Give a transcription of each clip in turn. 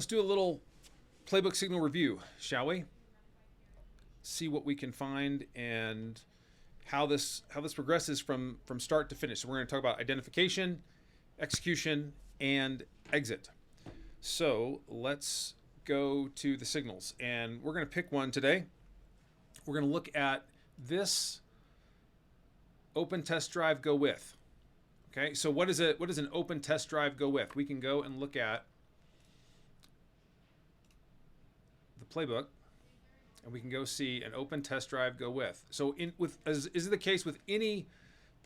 Let's do a little playbook signal review, shall we? See what we can find and how this progresses from start to finish. So we're going to talk about identification, execution, and exit. So let's go to the signals, and we're going to pick one today. We're going to look at this open test drive go with. Okay, so what does an open test drive go with? We can go and look at the playbook, and we can go see an open test drive go with. So as is the case with any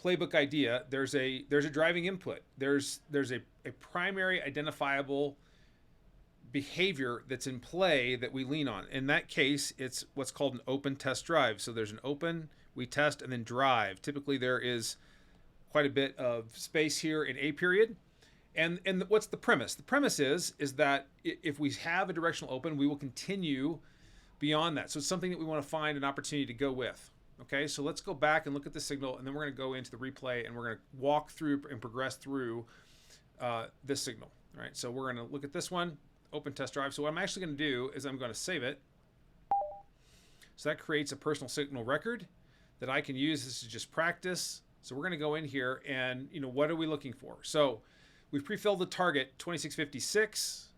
playbook idea, there's a driving input. There's a primary identifiable behavior that's in play that we lean on. In that case, it's what's called an open test drive. So there's an open, we test, and then drive. Typically there is quite a bit of space here in A period. And what's the premise? The premise is that if we have a directional open, we will continue beyond that. So it's something that we want to find an opportunity to go with. Okay, so let's go back and look at the signal, and then we're going to go into the replay, and we're going to walk through and progress through this signal. All right, so we're going to look at this one, open test drive. So what I'm actually going to do is I'm going to save it. So that creates a personal signal record that I can use. This is just practice. So we're going to go in here, and what are we looking for? So we've pre-filled the target 2656.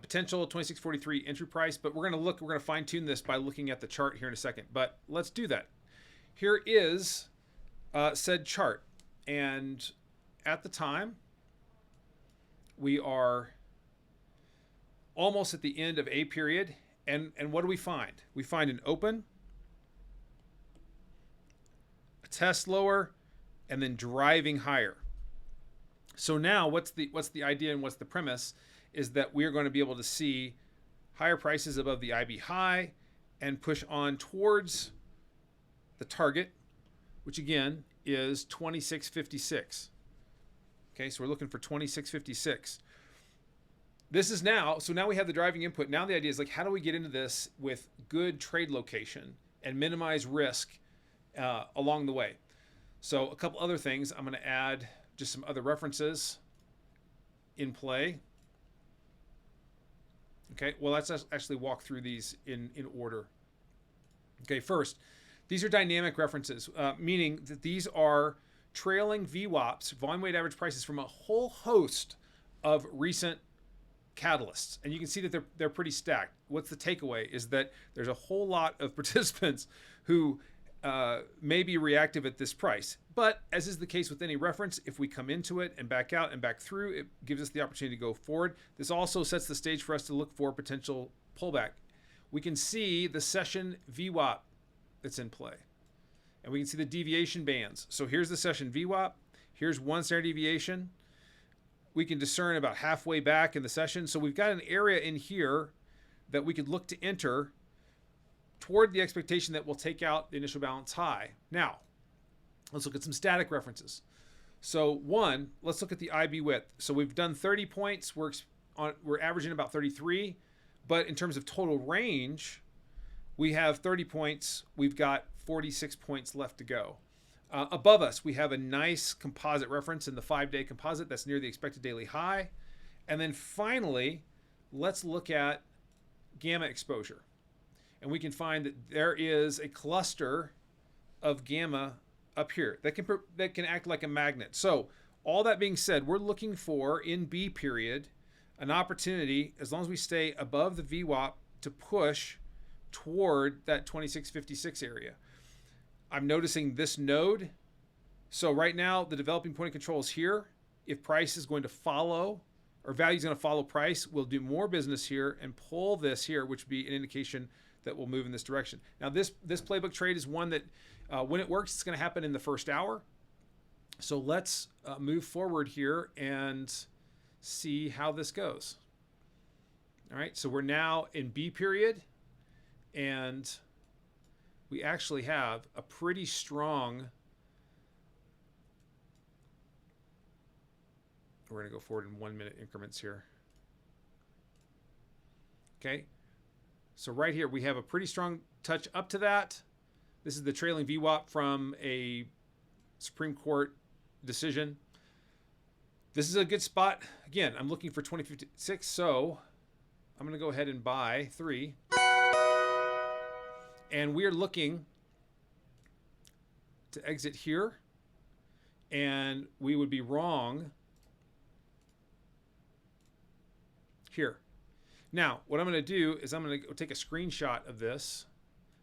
Potential 2643 entry price, but we're going to fine tune this by looking at the chart here in a second. But let's do that. Here is said chart, and at the time we are almost at the end of A period, and what do we find? We find an open, a test lower, and then driving higher. So now what's the idea and what's the premise? Is that we are going to be able to see higher prices above the IB high and push on towards the target, which again is 2656. Okay, so we're looking for 2656. This is so now we have the driving input. Now the idea is how do we get into this with good trade location and minimize risk along the way? So a couple other things. I'm going to add just some other references in play. Okay, well, let's actually walk through these in order. Okay, first, these are dynamic references, meaning that these are trailing VWAPs, volume weighted average prices, from a whole host of recent catalysts. And you can see that they're pretty stacked. What's the takeaway is that there's a whole lot of participants who may be reactive at this price. But as is the case with any reference, if we come into it and back out and back through, it gives us the opportunity to go forward. This also sets the stage for us to look for potential pullback. We can see the session VWAP that's in play, and we can see the deviation bands. So here's the session VWAP. Here's one standard deviation. We can discern about halfway back in the session. So we've got an area in here that we could look to enter toward the expectation that we'll take out the initial balance high. Now, let's look at some static references. So one, let's look at the IB width. So we've done 30 points. We're averaging about 33, but in terms of total range, we have 30 points. We've got 46 points left to go. Above us, we have a nice composite reference in the 5-day composite that's near the expected daily high. And then finally, let's look at gamma exposure. And we can find that there is a cluster of gamma up here that can act like a magnet. So all that being said, we're looking for, in B period, an opportunity, as long as we stay above the VWAP, to push toward that 2656 area. I'm noticing this node. So right now, the developing point of control is here. If price is going to follow, or value is going to follow price, we'll do more business here and pull this here, which would be an indication that will move in this direction. Now, this playbook trade is one that, when it works, it's going to happen in the first hour. So let's move forward here and see how this goes. All right, so we're now in B period, and we actually have a pretty strong. We're going to go forward in 1 minute increments here. Okay. So right here, we have a pretty strong touch up to that. This is the trailing VWAP from a Supreme Court decision. This is a good spot. Again, I'm looking for 2056. So I'm going to go ahead and buy 3. And we're looking to exit here. And we would be wrong here. Now, what I'm going to do is I'm going to take a screenshot of this,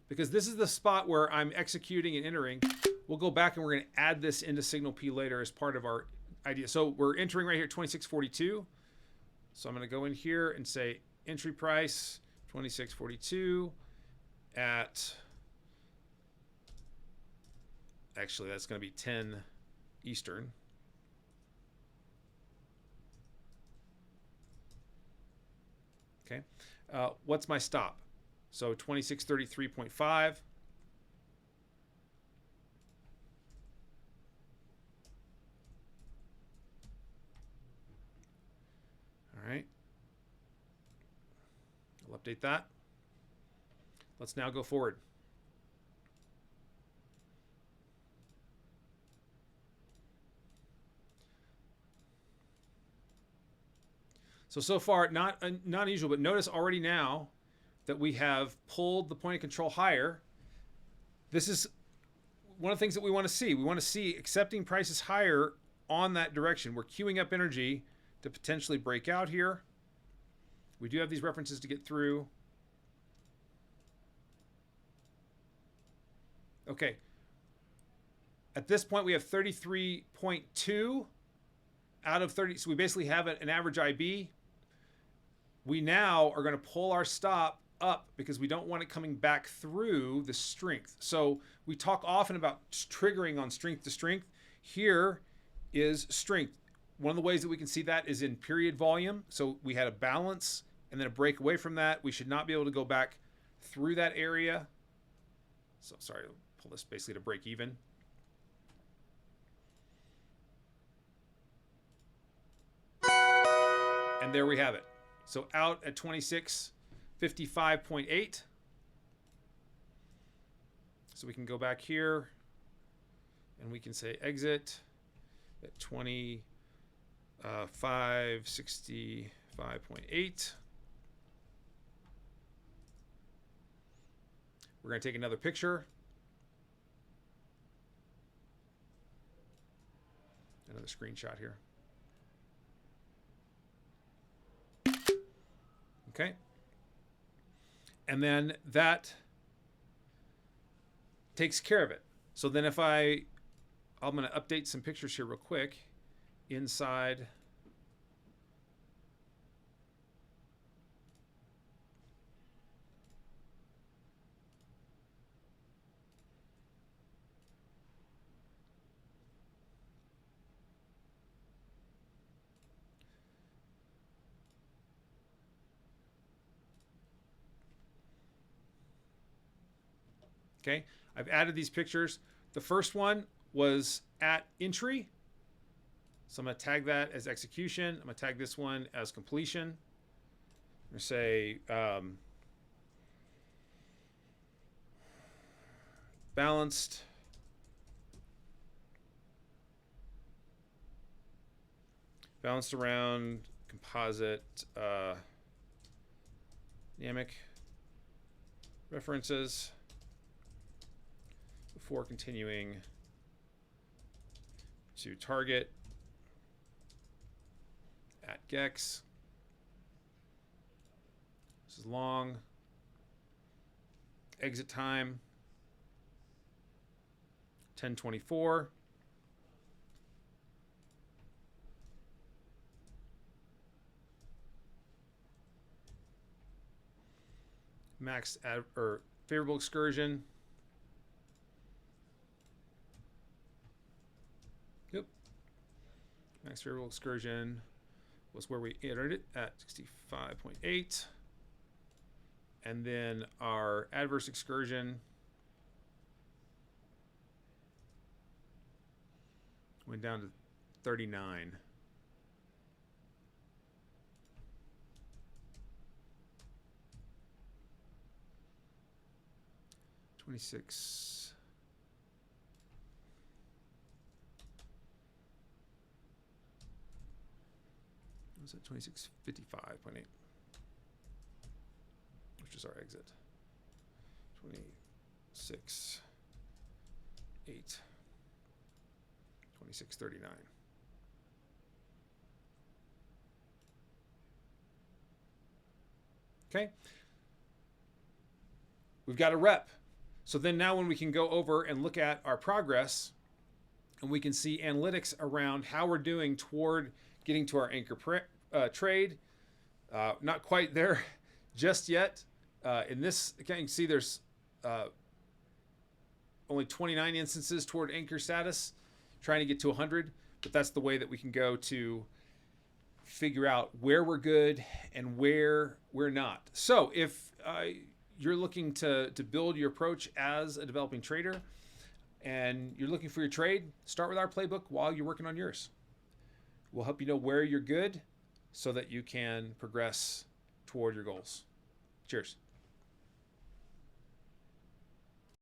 because this is the spot where I'm executing and entering. We'll go back and we're going to add this into Signal P later as part of our idea. So we're entering right here 2642. So I'm going to go in here and say entry price 2642 at, actually that's going to be 10 Eastern. Okay. What's my stop? So 2633.5. All right. I'll update that. Let's now go forward. So far, not unusual, but notice already now that we have pulled the point of control higher. This is one of the things that we want to see. We want to see accepting prices higher on that direction. We're queuing up energy to potentially break out here. We do have these references to get through. Okay. At this point, we have 33.2 out of 30. So we basically have an average IB. We now are going to pull our stop up because we don't want it coming back through the strength. So we talk often about triggering on strength to strength. Here is strength. One of the ways that we can see that is in period volume. So we had a balance and then a break away from that. We should not be able to go back through that area. So sorry, I'll pull this basically to break even. And there we have it. So out at 2655.8. So we can go back here and we can say exit at 2565.8. We're going to take another picture. Another screenshot here. Okay. And then that takes care of it. So then if I'm going to update some pictures here real quick inside. Okay, I've added these pictures. The first one was at entry. So I'm going to tag that as execution. I'm going to tag this one as completion. I'm going to say balanced. Balanced around composite dynamic references before continuing to target at gex. This is long. Exit time 10:24. Max or favorable excursion. Yep. Max favorable excursion was where we entered it at 65.8. And then our adverse excursion went down to 39. $26. What was it? 2655.8. which is our exit. 26, 8, 26.39. Okay. We've got a rep. So then now when we can go over and look at our progress, and we can see analytics around how we're doing toward getting to our anchor trade. Not quite there just yet. In this, you can see there's only 29 instances toward anchor status, trying to get to 100, but that's the way that we can go to figure out where we're good and where we're not. So if you're looking to build your approach as a developing trader and you're looking for your trade, start with our playbook while you're working on yours. We'll help you know where you're good so that you can progress toward your goals. Cheers.